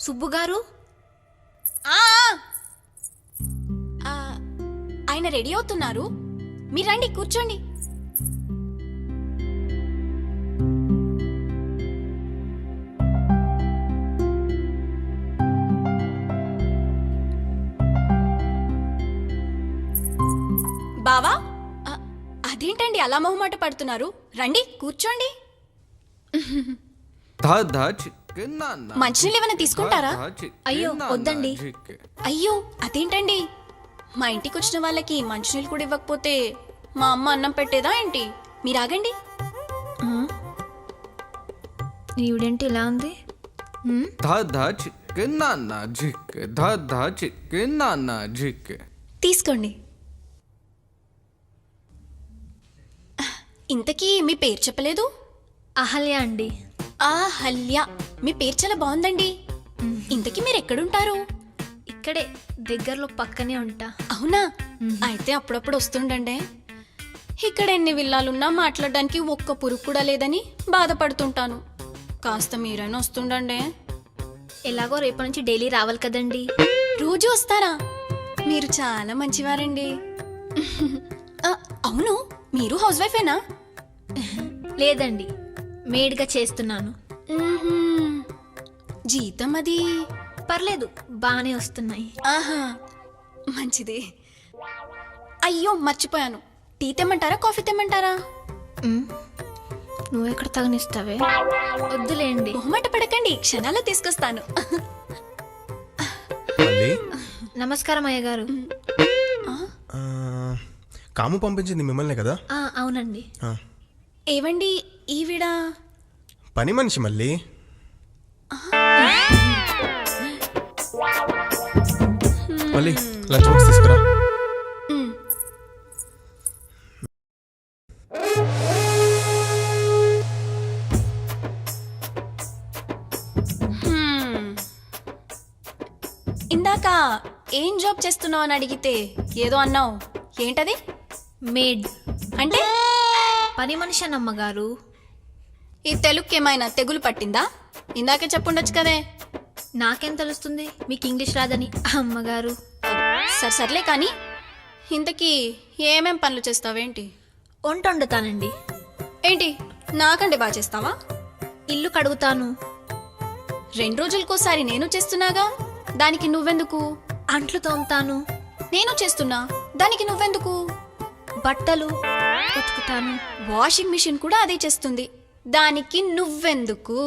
సుబ్బు గారు, ఆయన రెడీ అవుతున్నారు, మీరు రండి కూర్చోండి. బావా, అదేంటండి అలా మొహమాట పడుతున్నారు? రండి కూర్చోండి. మంచినీళ్ళు ఏమైనా తీసుకుంటారా? అయ్యో వద్దండి. అయ్యో అదేంటండి, మా ఇంటికి వచ్చిన వాళ్ళకి మంచినీళ్ళు కూడా ఇవ్వకపోతే మా అమ్మ అన్నం పెట్టేదా ఏంటి? మీరు ఆగండి. ఈవిడేంటి ఇలా ఉంది? తీసుకోండి. ఇంతకీ మీ పేరు చెప్పలేదు? అహల్య అండి. హల్య, మీ పేరు చాలా బాగుందండి. ఇంతకీ మీరు ఎక్కడుంటారు? ఇక్కడే దగ్గరలో పక్కనే ఉంటా. అవునా? అయితే అప్పుడప్పుడు వస్తుండండి. ఇక్కడ ఎన్ని విల్లాలున్నా మాట్లాడడానికి ఒక్క పురుగు కూడా లేదని బాధపడుతుంటాను. కాస్త మీరైనా వస్తుండండి. ఎలాగో రేపటి నుంచి డైలీ రావాలి కదండి. రోజు వస్తారా? మీరు చాలా మంచివారండి. అవును, మీరు హౌస్ వైఫేనా? లేదండి, మేడ్గా చేస్తున్నాను. జీతం అది పర్లేదు, బాగానే వస్తున్నాయి. ఆహా, మంచిది. అయ్యో మర్చిపోయాను, టీ తెమ్మంటారా కాఫీ తెమ్మంటారా? నువ్వెక్కడ తగనిస్తావే? వద్దులేండి. మొహమాట పడకండి, క్షణాల్లో తీసుకొస్తాను. నమస్కారం అయ్య గారు. కాము పంపించింది మిమ్మల్ని కదా? అవునండి. ఏవండి ఈవిడ పని మనిషి మళ్ళీ. మళ్ళీ లంచ్ బాక్స్ తీసుకురా. ఇందాక ఏం జాబ్ చేస్తున్నావు అని అడిగితే ఏదో అన్నావు, ఏంటది? మేడ్ అంటే పని మనిషి అమ్మగారు. ఈ తెలుగుకి ఏమైనా తెగులు పట్టిందా? ఇందాకే చెప్పుండొచ్చు కదే. నాకేం తెలుస్తుంది మీకు ఇంగ్లీష్ రాదని అమ్మగారు. సర్లే కానీ ఇంతకీ ఏమేం పనులు చేస్తావేంటి? వంట వండుతానండి. ఏంటి నాకంటే బాగా చేస్తావా? ఇల్లు కడుగుతాను. 2 రోజులకోసారి నేను చేస్తున్నాగా, దానికి నువ్వెందుకు? అంట్లు తోముతాను. నేను చేస్తున్నా, దానికి నువ్వెందుకు? బట్టలు ఉతుకుతాను. వాషింగ్ మిషన్ కూడా అదే చేస్తుంది, దానికి నువ్వెందుకు?